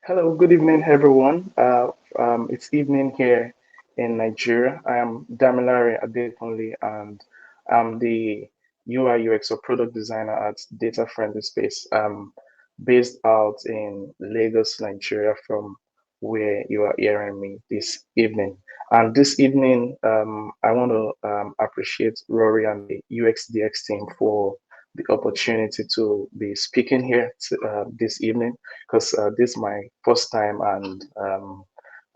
Hello, good evening, everyone. It's evening here in Nigeria. I am Damilare Adekunle, and I'm the UI UX or product designer at Data Friendly Space. Based out in Lagos, Nigeria, from where you are hearing me this evening. And this evening, I want to appreciate Rory and the UXDX team for the opportunity to be speaking here this evening because this is my first time and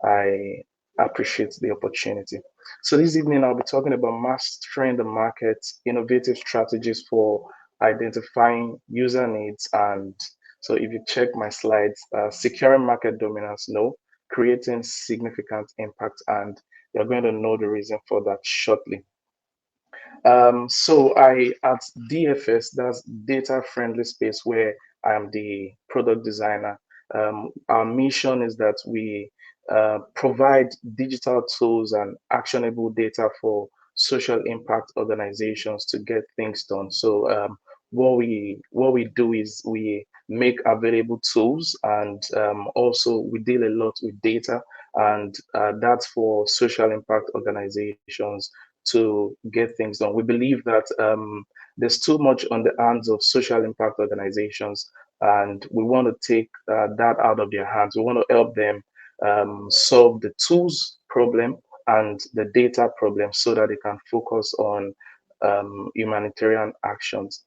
I appreciate the opportunity. So this evening I'll be talking about mastering the market, innovative strategies for identifying user needs, and so if you check my slides, securing market dominance, no, creating significant impact, and you're going to know the reason for that shortly. So I at DFS, that's data friendly space where I am the product designer. Our mission is that we provide digital tools and actionable data for social impact organizations to get things done. So what we do is we make available tools, and also we deal a lot with data, and that's for social impact organizations to get things done. We believe that there's too much on the hands of social impact organizations, and we want to take that out of their hands. We want to help them solve the tools problem and the data problem so that they can focus on humanitarian actions.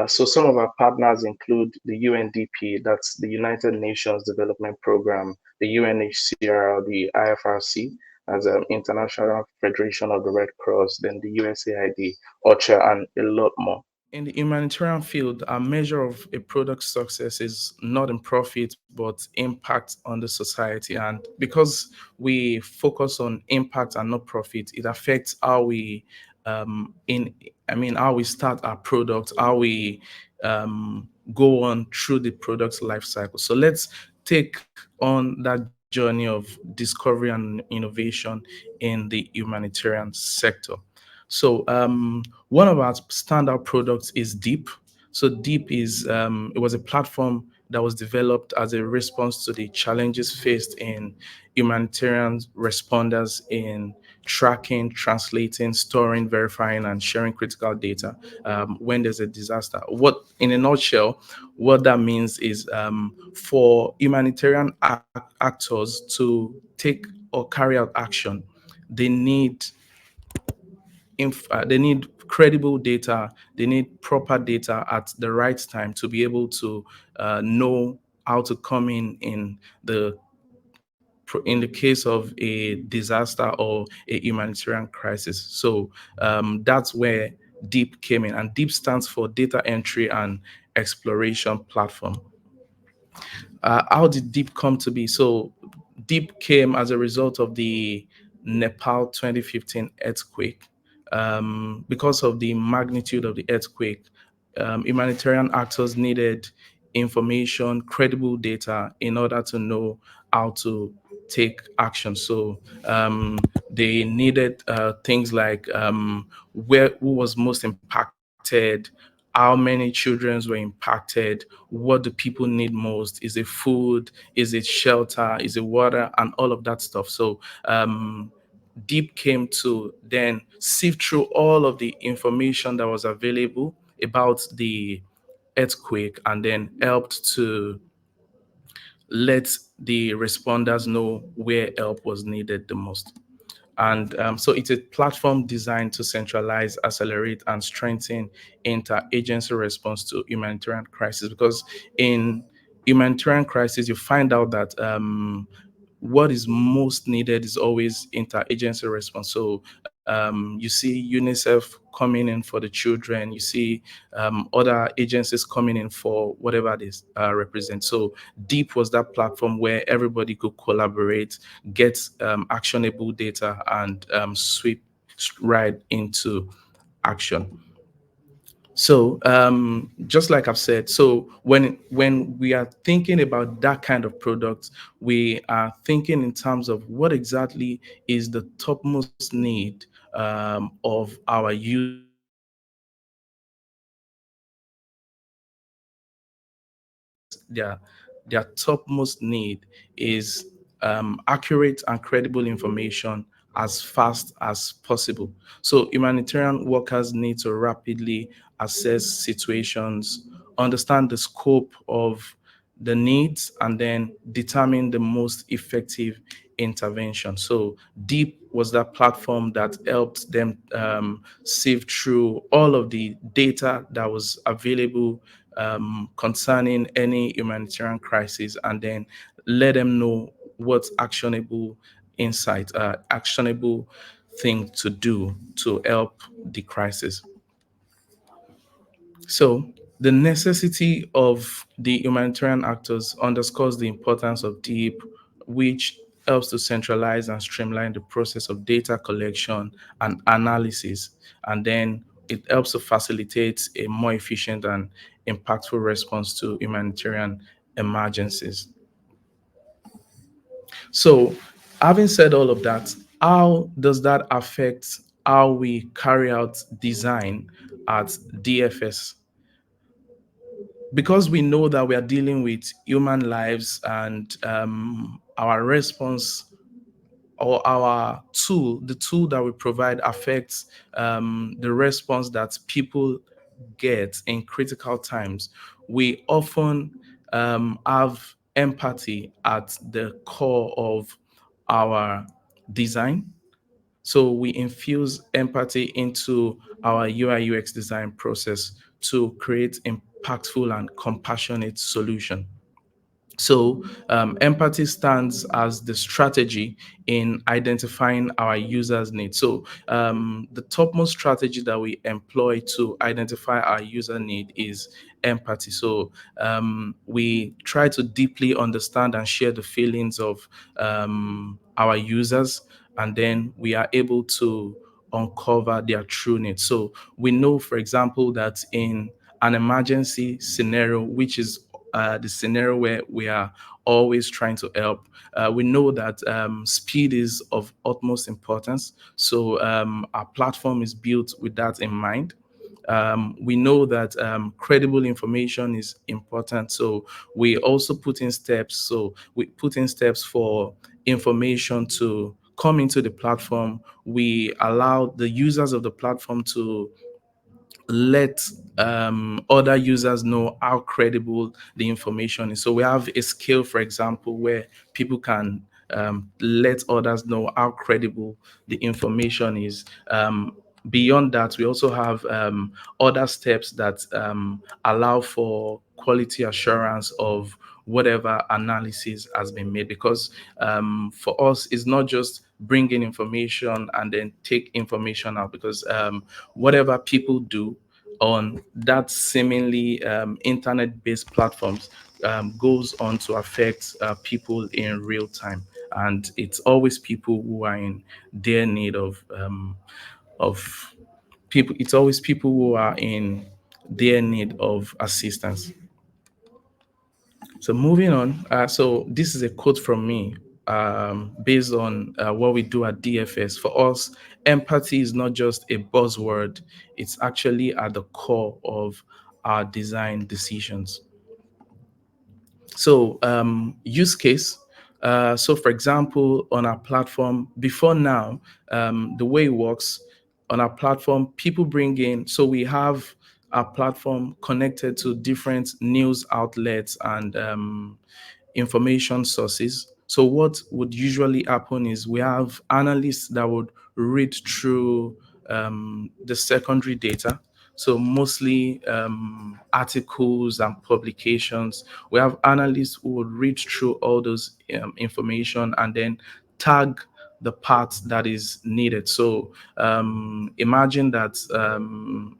So some of our partners include the UNDP, that's the United Nations Development Program, the UNHCR, the IFRC, as an International Federation of the Red Cross, then the USAID, OCHA, and a lot more. In the humanitarian field, a measure of a product's success is not in profit, but impact on the society. And because we focus on impact and not profit, it affects how we, how we start our product, how we go on through the product's life cycle. So let's take on that journey of discovery and innovation in the humanitarian sector. So one of our standout products is Deep. So Deep is it was a platform that was developed as a response to the challenges faced in humanitarian responders in tracking, translating, storing, verifying, and sharing critical data when there's a disaster. What, in a nutshell, what that means is for humanitarian actors to take or carry out action, they need they need credible data, they need proper data at the right time to be able to know how to come the in the case of a disaster or a humanitarian crisis. So that's where deep came in, and deep stands for data entry and exploration platform. How did deep come to be? So deep came as a result of the Nepal 2015 earthquake. Because of the magnitude of the earthquake, humanitarian actors needed information, credible data in order to know how to take action. So they needed things like who was most impacted, how many children were impacted, what do people need most, is it food, is it shelter, is it water, and all of that stuff. So Deep came to then sift through all of the information that was available about the earthquake and then helped to let the responders know where help was needed the most. And so it's a platform designed to centralize, accelerate, and strengthen interagency response to humanitarian crisis. Because in humanitarian crisis, you find out that what is most needed is always interagency response. So you see UNICEF coming in for the children, you see other agencies coming in for whatever this represents. So Deep was that platform where everybody could collaborate, get actionable data, and sweep right into action. So just like I've said, so when we are thinking about that kind of product, we are thinking in terms of what exactly is the topmost need of our users, what exactly is their their topmost need is accurate and credible information as fast as possible. So humanitarian workers need to rapidly assess situations, understand the scope of the needs, and then determine the most effective intervention. So Deep was that platform that helped them sift through all of the data that was available concerning any humanitarian crisis, and then let them know what's actionable thing to do to help the crisis. So, the necessity of the humanitarian actors underscores the importance of DEEP, which helps to centralize and streamline the process of data collection and analysis. And then it helps to facilitate a more efficient and impactful response to humanitarian emergencies. So, having said all of that, how does that affect how we carry out design at DFS? Because we know that we are dealing with human lives, and our response or our tool, the tool that we provide, affects the response that people get in critical times. We often have empathy at the core of our design. So we infuse empathy into our UI UX design process to create impactful and compassionate solution. So, empathy stands as the strategy in identifying our users' needs. So, the topmost strategy that we employ to identify our user need is empathy. So, we try to deeply understand and share the feelings of our users, and then we are able to uncover their true needs. So, we know, for example, that in an emergency scenario, which is the scenario where we are always trying to help. We know that speed is of utmost importance. So our platform is built with that in mind. We know that credible information is important. So we also put in steps. So we put in steps for information to come into the platform. We allow the users of the platform to let other users know how credible the information is. So we have a scale, for example, where people can let others know how credible the information is. Beyond that, we also have other steps that allow for quality assurance of whatever analysis has been made, because for us it's not just bring in information and then take information out, because whatever people do on that seemingly internet-based platforms goes on to affect people in real time, and it's always people who are in their need of people. It's always people who are in their need of assistance. So moving on, so this is a quote from me based on what we do at DFS. For us, empathy is not just a buzzword; it's actually at the core of our design decisions. So, use case. So, for example, on our platform, before now, the way it works on our platform, people bring in, so we have our platform connected to different news outlets and information sources. So, what would usually happen is we have analysts that would read through the secondary data, so mostly articles and publications. We have analysts who would read through all those information and then tag the part that is needed. So imagine that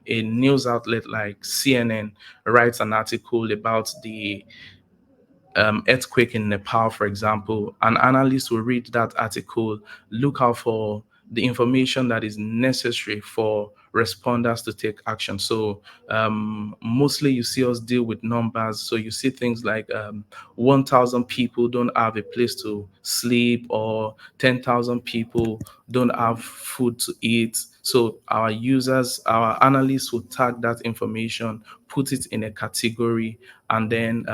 a news outlet like CNN writes an article about the earthquake in Nepal, for example. An analyst will read that article, look out for the information that is necessary for responders to take action. So mostly you see us deal with numbers. So you see things like 1,000 people don't have a place to sleep, or 10,000 people don't have food to eat. So our users, our analysts will tag that information, put it in a category, and then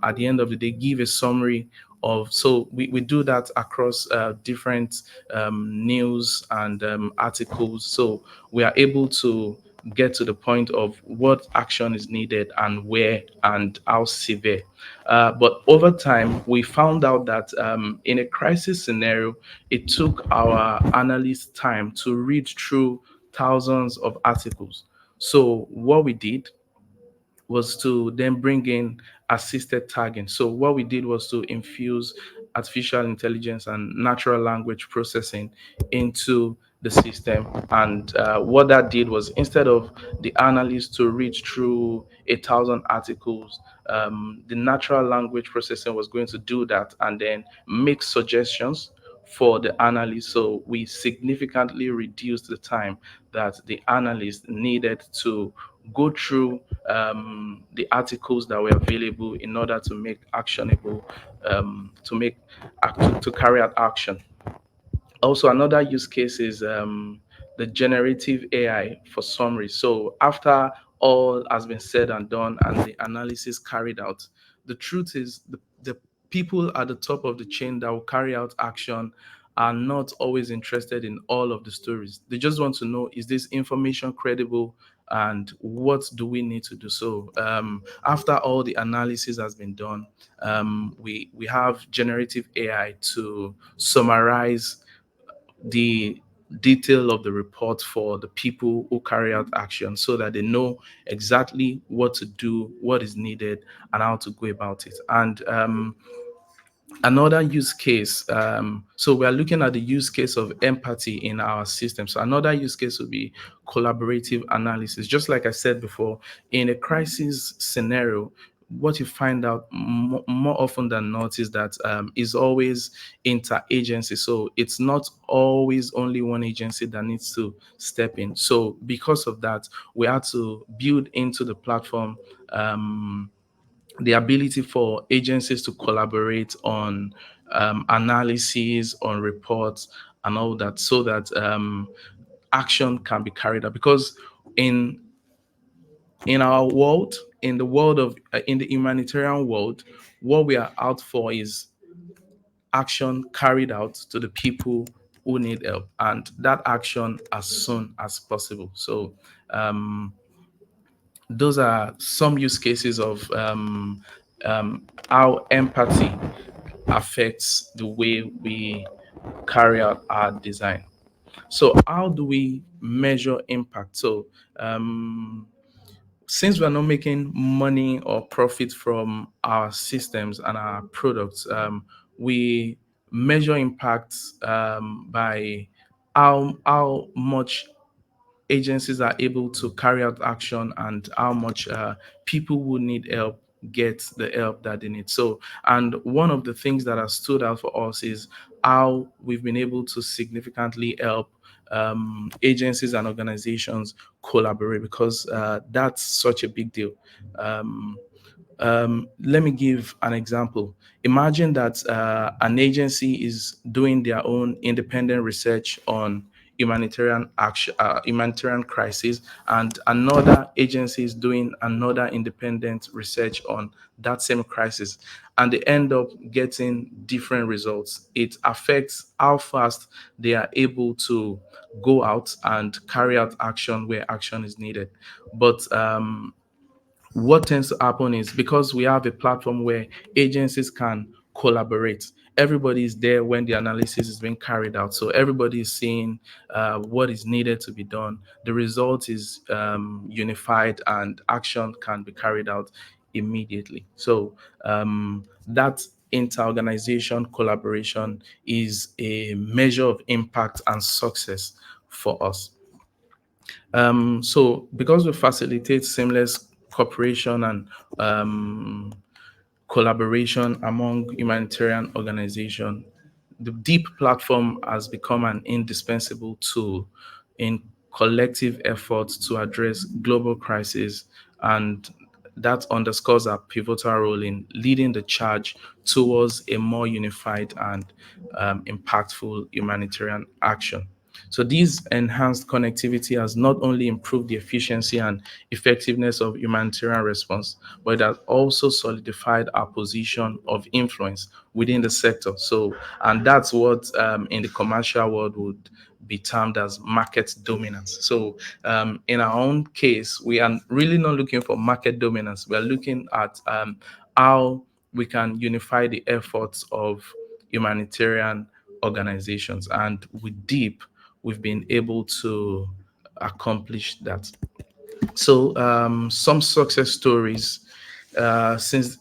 at the end of the day, give a summary of. So we do that across different news and articles. So we are able to get to the point of what action is needed and where and how severe. But over time, we found out that in a crisis scenario, it took our analysts time to read through thousands of articles. So what we did was to then bring in assisted tagging. So what we did was to infuse artificial intelligence and natural language processing into the system. And what that did was, instead of the analyst to read through 1,000 articles, the natural language processing was going to do that and then make suggestions for the analyst. So we significantly reduced the time that the analyst needed to go through the articles that were available in order to make actionable, to carry out action. Also, another use case is the generative AI for summary. So after all has been said and done and the analysis carried out, the truth is the people at the top of the chain that will carry out action are not always interested in all of the stories. They just want to know, is this information credible, and what do we need to do? So after all the analysis has been done, we have generative AI to summarize the detail of the report for the people who carry out action, so that they know exactly what to do, what is needed, and how to go about it. And another use case, so we are looking at the use case of empathy in our system. So another use case would be collaborative analysis. Just like I said before, in a crisis scenario, what you find out more often than not is that is always interagency. So it's not always only one agency that needs to step in. So because of that, we had to build into the platform the ability for agencies to collaborate on analysis, on reports, and all that, so that action can be carried out. Because in in our world, in the world of in the humanitarian world, what we are out for is action carried out to the people who need help, and that action as soon as possible. So um, those are some use cases of how empathy affects the way we carry out our design. So, how do we measure impact? So, since we're not making money or profit from our systems and our products, we measure impact by how much agencies are able to carry out action, and how much people who need help get the help that they need. So, and one of the things that has stood out for us is how we've been able to significantly help agencies and organizations collaborate, because that's such a big deal. Um, let me give an example. Imagine that an agency is doing their own independent research on humanitarian action, humanitarian crisis, and another agency is doing another independent research on that same crisis, and they end up getting different results. It affects how fast they are able to go out and carry out action where action is needed. But what tends to happen is, because we have a platform where agencies can collaborate, everybody is there when the analysis is being carried out, so everybody is seeing what is needed to be done. The result is unified, and action can be carried out immediately. So that inter-organization collaboration is a measure of impact and success for us. So because we facilitate seamless cooperation and collaboration among humanitarian organizations, the deep platform has become an indispensable tool in collective efforts to address global crises, and that underscores our pivotal role in leading the charge towards a more unified and impactful humanitarian action. So this enhanced connectivity has not only improved the efficiency and effectiveness of humanitarian response, but it has also solidified our position of influence within the sector. So, and that's what in the commercial world would be termed as market dominance. So, in our own case, we are really not looking for market dominance. We are looking at how we can unify the efforts of humanitarian organizations. And with Deep, we've been able to accomplish that. So, some success stories since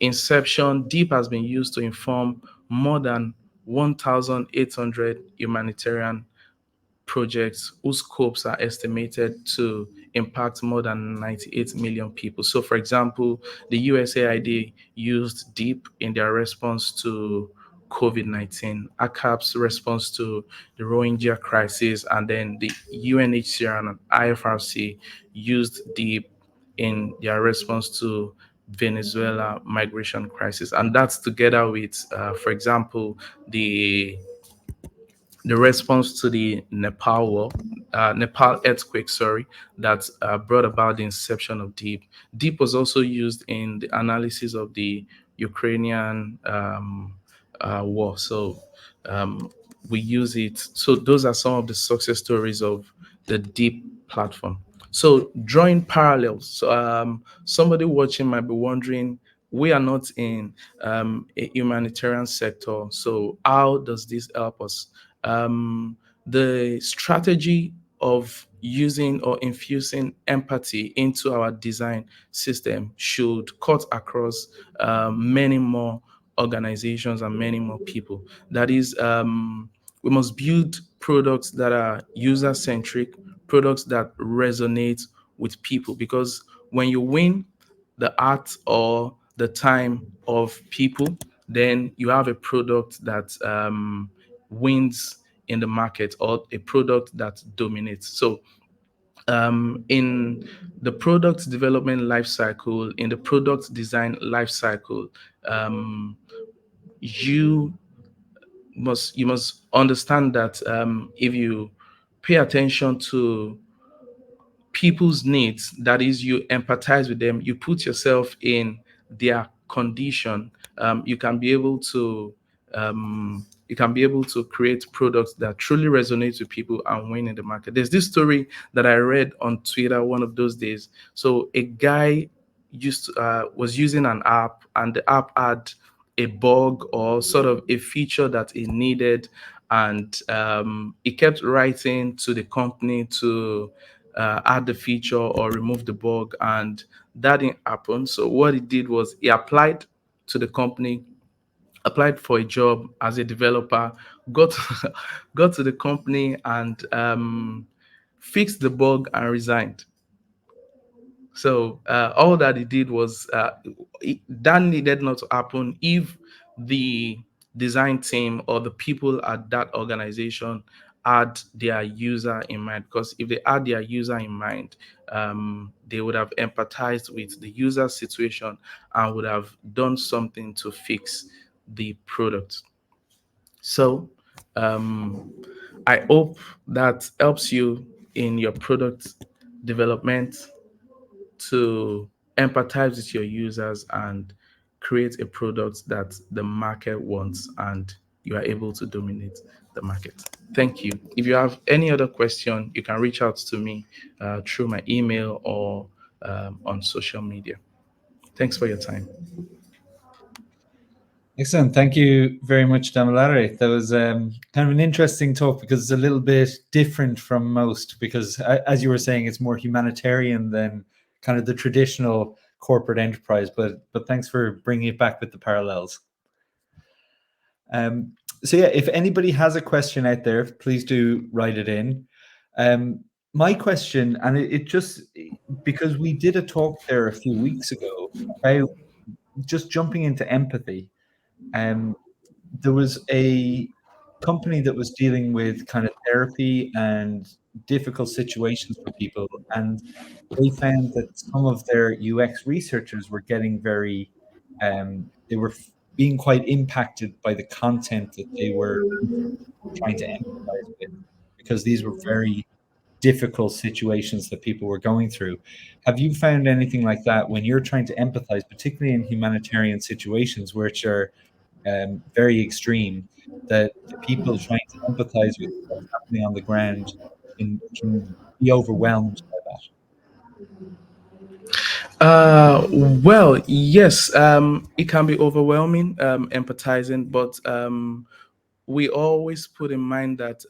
inception, Deep has been used to inform more than 1,800 humanitarian projects whose scopes are estimated to impact more than 98 million people. So, for example, the USAID used Deep in their response to COVID-19, ACAP's response to the Rohingya crisis, and then the UNHCR and IFRC used Deep in their response to Venezuela migration crisis. And that's together with, for example, the response to the Nepal earthquake, sorry, that brought about the inception of Deep. Deep was also used in the analysis of the Ukrainian war. So um, we use it. So those are some of the success stories of the Deep platform. So drawing parallels. So somebody watching might be wondering, we are not in a humanitarian sector. So how does this help us? The strategy of using or infusing empathy into our design system should cut across many more organizations and many more people. That is, we must build products that are user centric, products that resonate with people. Because when you win the art or the time of people, then you have a product that wins in the market, or a product that dominates. So in the product development life cycle, in the product design life cycle, um, you you must understand that if you pay attention to people's needs, that is, you empathize with them, you put yourself in their condition, you can be able to create products that truly resonate with people and win in the market. There's this story that I read on Twitter one of those days. So a guy was using an app, and the app had a bug or sort of a feature that it needed, and he kept writing to the company to add the feature or remove the bug, and that didn't happen. So what he did was he applied to the company, applied for a job as a developer, got got to the company, and fixed the bug and resigned. So all that he did was that needed not to happen if the design team or the people at that organization had their user in mind. Because if they had their user in mind, they would have empathized with the user situation and would have done something to fix the product. So um, I hope that helps you in your product development to empathize with your users and create a product that the market wants, and you are able to dominate the market. Thank you. If you have any other question, you can reach out to me through my email or on social media. Thanks for your time. Excellent. Thank you very much, Damilare. That was kind of an interesting talk because it's a little bit different from most, because as you were saying, it's more humanitarian than kind of the traditional corporate enterprise. But thanks for bringing it back with the parallels. So yeah, if anybody has a question out there, please do write it in. My question, and it just, because we did a talk there a few weeks ago about just jumping into empathy. There was a company that was dealing with kind of therapy and difficult situations for people, and they found that some of their UX researchers were getting very, they were being quite impacted by the content that they were trying to empathize with, because these were very difficult situations that people were going through. Have you found anything like that when you're trying to empathize, particularly in humanitarian situations which are very extreme, that the people trying to empathize with what's happening on the ground can be overwhelmed by that? Well, yes, it can be overwhelming, empathizing, but we always put in mind that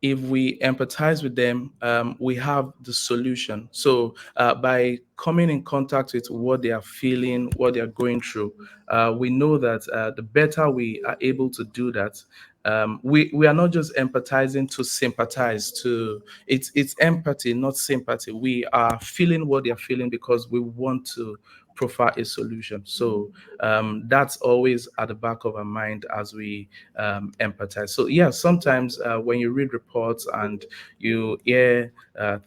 if we empathize with them, we have the solution. So by coming in contact with what they are feeling, what they are going through, we know that the better we are able to do that, we are not just empathizing to sympathize. To it's empathy, not sympathy. We are feeling what they are feeling because we want to provide a solution. So that's always at the back of our mind as we empathize. So yeah, sometimes when you read reports and you hear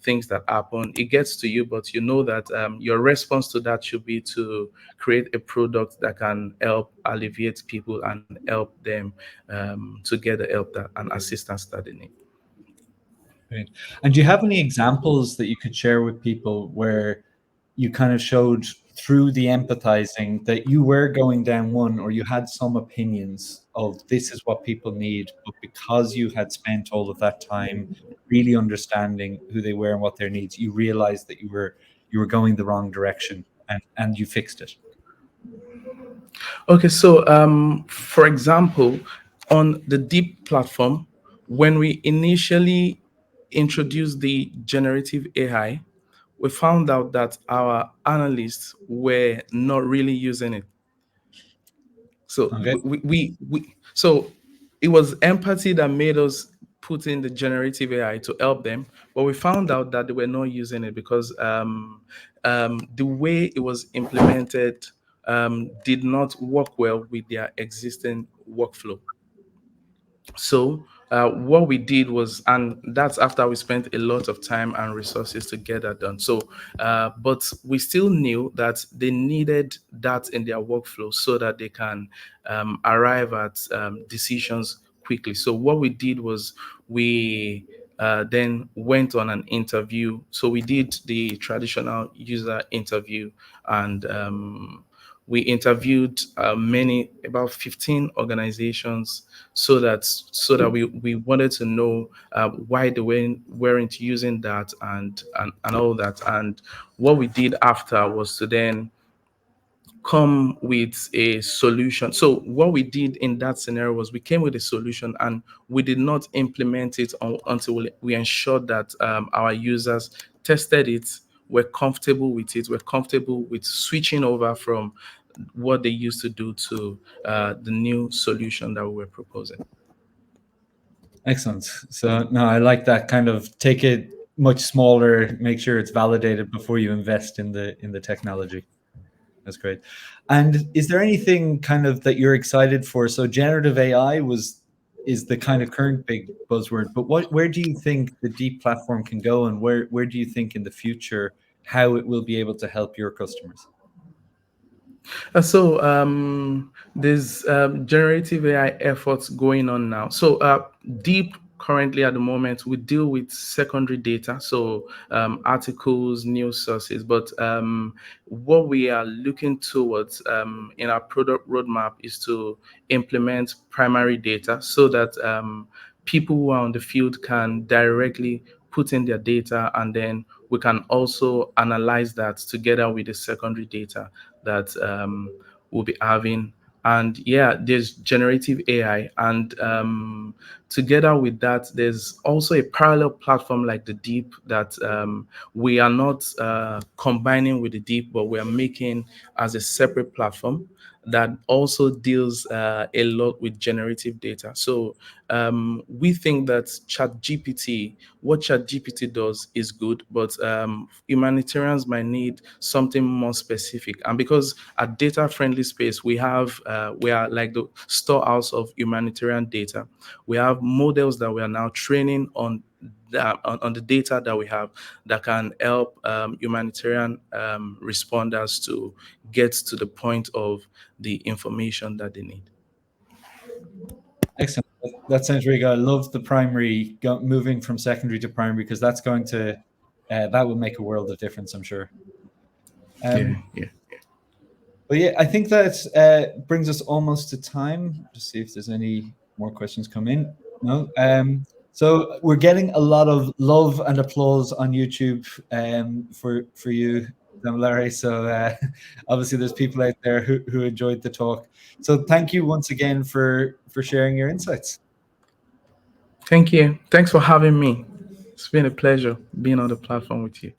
things that happen, it gets to you, but you know that your response to that should be to create a product that can help alleviate people and help them to get the help that and assistance that they need. Great. And do you have any examples that you could share with people where you kind of showed through the empathizing that you were going down one, or you had some opinions of this is what people need, but because you had spent all of that time really understanding who they were and what their needs, you realized that you were going the wrong direction, and you fixed it? Okay, so for example, on the Deep platform, when we initially introduced the generative AI, we found out that our analysts were not really using it. So Okay. so it was empathy that made us put in the generative AI to help them, but we found out that they were not using it because the way it was implemented did not work well with their existing workflow. So what we did was, and that's after we spent a lot of time and resources to get that done. So, but we still knew that they needed that in their workflow so that they can arrive at decisions quickly. So what we did was we then went on an interview. So we did the traditional user interview, and we interviewed about 15 organizations so that we wanted to know why they weren't using that and all that. And what we did after was to then come with a solution. So what we did in that scenario was we came with a solution, and we did not implement it until we ensured that our users tested it, were comfortable with it, were comfortable with switching over from what they used to do to the new solution that we were proposing. Excellent. So no, I like that kind of take it much smaller, make sure it's validated before you invest in the technology. That's great. And is there anything kind of that you're excited for? So generative AI is the kind of current big buzzword, but where do you think the Deep platform can go, and where do you think in the future how it will be able to help your customers? So there's generative AI efforts going on now. So Deep currently at the moment we deal with secondary data, so articles, news sources. But what we are looking towards in our product roadmap is to implement primary data so that people who are on the field can directly put in their data, and then we can also analyze that together with the secondary data that we'll be having. And yeah, there's generative AI, and together with that, there's also a parallel platform like the Deep that we are not combining with the Deep, but we are making as a separate platform that also deals a lot with generative data. So we think that what ChatGPT does is good, but humanitarians might need something more specific. And because at Data Friendly Space, we are like the storehouse of humanitarian data. We have models that we are now training on the data that we have that can help humanitarian responders to get to the point of the information that they need. Excellent. That sounds really good. I love the primary moving from secondary to primary, because that's going to that would make a world of difference, I'm sure. Yeah. But yeah, I think that brings us almost to time. Just see if there's any more questions come in. No. So we're getting a lot of love and applause on YouTube for you, Damilare. So obviously there's people out there who enjoyed the talk. So thank you once again for sharing your insights. Thank you. Thanks for having me. It's been a pleasure being on the platform with you.